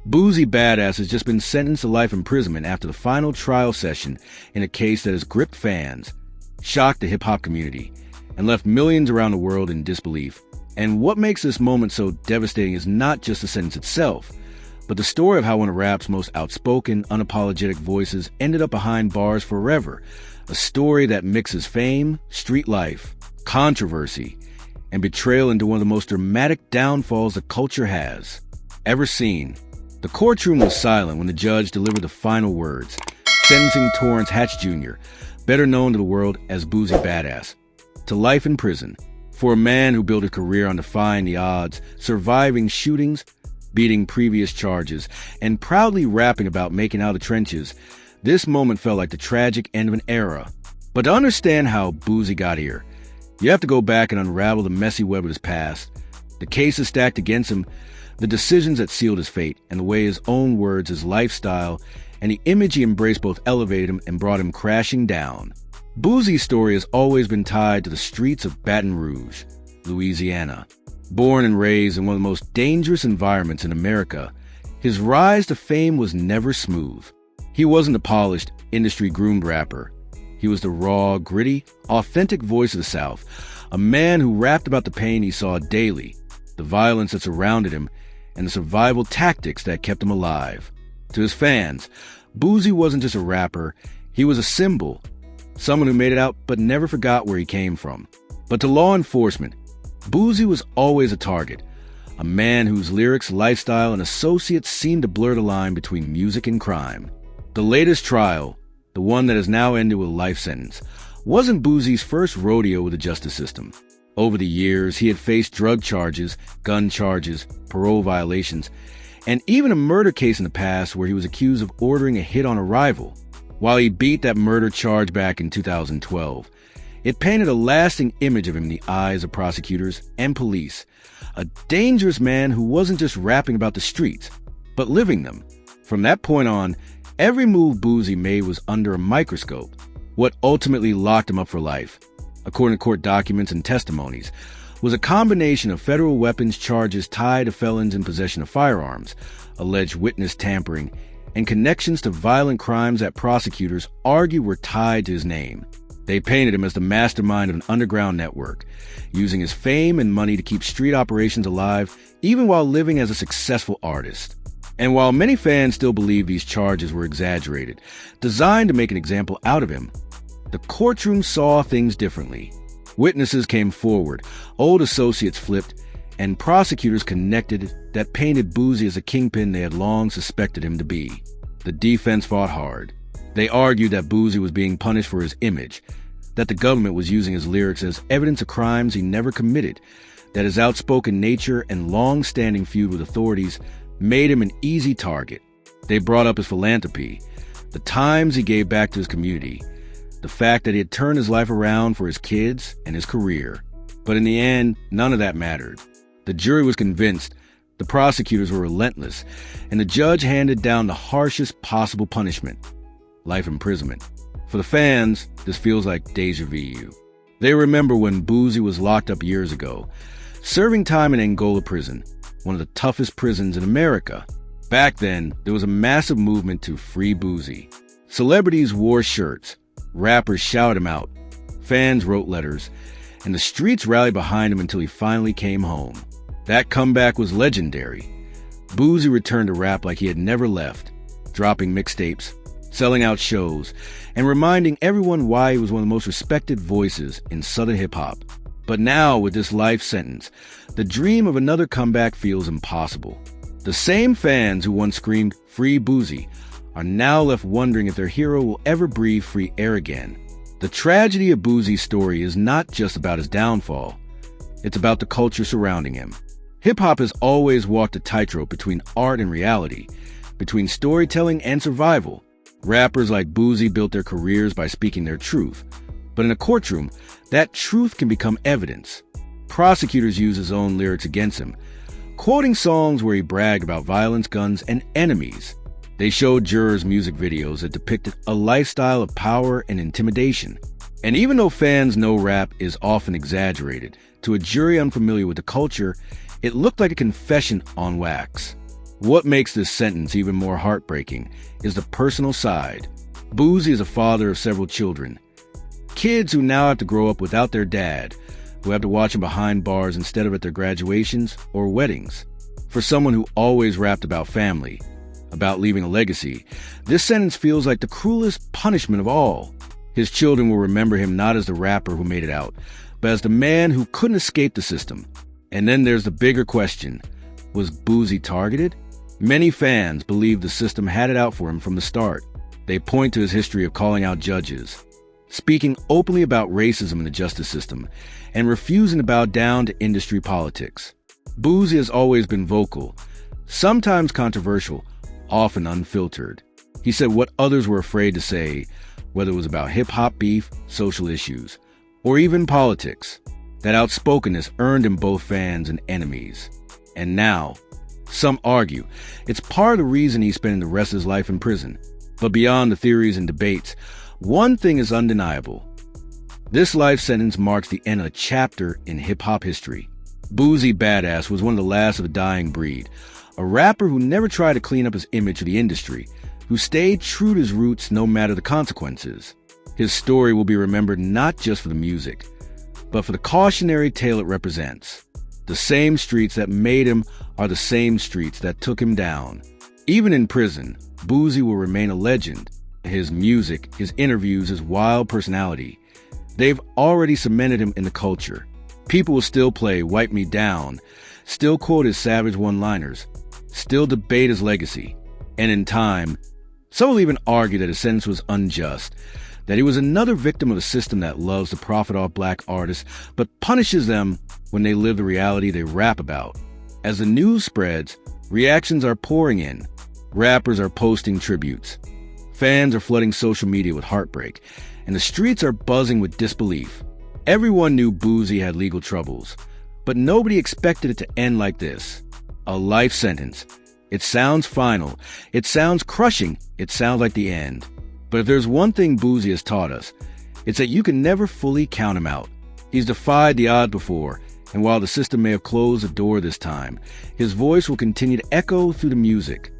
Boosie Badazz has just been sentenced to life imprisonment after the final trial session in a case that has gripped fans, shocked the hip-hop community, and left millions around the world in disbelief. And what makes this moment so devastating is not just the sentence itself, but the story of how one of rap's most outspoken, unapologetic voices ended up behind bars forever. A story that mixes fame, street life, controversy, and betrayal into one of the most dramatic downfalls the culture has ever seen. The courtroom was silent when the judge delivered the final words, sentencing Torrance Hatch Jr., better known to the world as Boosie Badazz, to life in prison for a man who built a career on defying the odds, surviving shootings, beating previous charges, and proudly rapping about making out of the trenches. This moment felt like the tragic end of an era. But to understand how Boosie got here, you have to go back and unravel the messy web of his past, the cases stacked against him, the decisions that sealed his fate, and the way his own words, his lifestyle, and the image he embraced both elevated him and brought him crashing down. Boosie's story has always been tied to the streets of Baton Rouge, Louisiana. Born and raised in one of the most dangerous environments in America, his rise to fame was never smooth. He wasn't a polished, industry-groomed rapper. He was the raw, gritty, authentic voice of the South, a man who rapped about the pain he saw daily, the violence that surrounded him, and the survival tactics that kept him alive. To his fans, Boosie wasn't just a rapper, he was a symbol, someone who made it out but never forgot where he came from. But to law enforcement, Boosie was always a target, a man whose lyrics, lifestyle, and associates seemed to blur the line between music and crime. The latest trial, the one that has now ended with a life sentence, wasn't Boosie's first rodeo with the justice system. Over the years, he had faced drug charges, gun charges, parole violations, and even a murder case in the past where he was accused of ordering a hit on a rival. While he beat that murder charge back in 2012, it painted a lasting image of him in the eyes of prosecutors and police, a dangerous man who wasn't just rapping about the streets, but living them. From that point on, every move Boosie made was under a microscope. What ultimately locked him up for life, according to court documents and testimonies, was a combination of federal weapons charges tied to felons in possession of firearms, alleged witness tampering, and connections to violent crimes that prosecutors argue were tied to his name. They painted him as the mastermind of an underground network, using his fame and money to keep street operations alive, even while living as a successful artist. And while many fans still believe these charges were exaggerated, designed to make an example out of him, the courtroom saw things differently. Witnesses came forward, old associates flipped, and prosecutors connected that painted Boosie as a kingpin they had long suspected him to be. The defense fought hard. They argued that Boosie was being punished for his image, that the government was using his lyrics as evidence of crimes he never committed, that his outspoken nature and long-standing feud with authorities made him an easy target. They brought up his philanthropy, the times he gave back to his community, the fact that he had turned his life around for his kids and his career. But in the end, none of that mattered. The jury was convinced, the prosecutors were relentless, and the judge handed down the harshest possible punishment: life imprisonment. For the fans, this feels like deja vu. They remember when Boosie was locked up years ago, serving time in Angola prison, one of the toughest prisons in America. Back then, there was a massive movement to free Boosie. Celebrities wore shirts, rappers shouted him out, fans wrote letters, and the streets rallied behind him until he finally came home. That comeback was legendary. Boosie returned to rap like he had never left, dropping mixtapes, selling out shows, and reminding everyone why he was one of the most respected voices in Southern hip-hop. But now, with this life sentence, the dream of another comeback feels impossible. The same fans who once screamed, "Free Boosie," are now left wondering if their hero will ever breathe free air again. The tragedy of Boosie's story is not just about his downfall. It's about the culture surrounding him. Hip-hop has always walked a tightrope between art and reality, between storytelling and survival. Rappers like Boosie built their careers by speaking their truth. But in a courtroom, that truth can become evidence. Prosecutors use his own lyrics against him, quoting songs where he bragged about violence, guns, and enemies. They showed jurors music videos that depicted a lifestyle of power and intimidation. And even though fans know rap is often exaggerated, to a jury unfamiliar with the culture, it looked like a confession on wax. What makes this sentence even more heartbreaking is the personal side. Boosie is a father of several children. Kids who now have to grow up without their dad, who have to watch him behind bars instead of at their graduations or weddings. For someone who always rapped about family, about leaving a legacy, this sentence feels like the cruelest punishment of all. His children will remember him not as the rapper who made it out, but as the man who couldn't escape the system. And then there's the bigger question. Was Boosie targeted? Many fans believe the system had it out for him from the start. They point to his history of calling out judges, speaking openly about racism in the justice system, and refusing to bow down to industry politics. Boosie has always been vocal, sometimes controversial, often unfiltered. He said what others were afraid to say, whether it was about hip-hop beef, social issues, or even politics. That outspokenness earned him both fans and enemies. And now, some argue, it's part of the reason he's spending the rest of his life in prison. But beyond the theories and debates, one thing is undeniable. This life sentence marks the end of a chapter in hip-hop history. Boosie Badazz was one of the last of a dying breed, a rapper who never tried to clean up his image for the industry, who stayed true to his roots no matter the consequences. His story will be remembered not just for the music, but for the cautionary tale it represents. The same streets that made him are the same streets that took him down. Even in prison, Boosie will remain a legend. His music, his interviews, his wild personality, they've already cemented him in the culture. People will still play Wipe Me Down, still quote his savage one-liners, still debate his legacy. And in time, some will even argue that his sentence was unjust, that he was another victim of a system that loves to profit off black artists, but punishes them when they live the reality they rap about. As the news spreads, reactions are pouring in. Rappers are posting tributes. Fans are flooding social media with heartbreak, and the streets are buzzing with disbelief. Everyone knew Boosie had legal troubles, but nobody expected it to end like this. A life sentence. It sounds final. It sounds crushing. It sounds like the end. But if there's one thing Boosie has taught us, it's that you can never fully count him out. He's defied the odds before, and while the system may have closed the door this time, his voice will continue to echo through the music.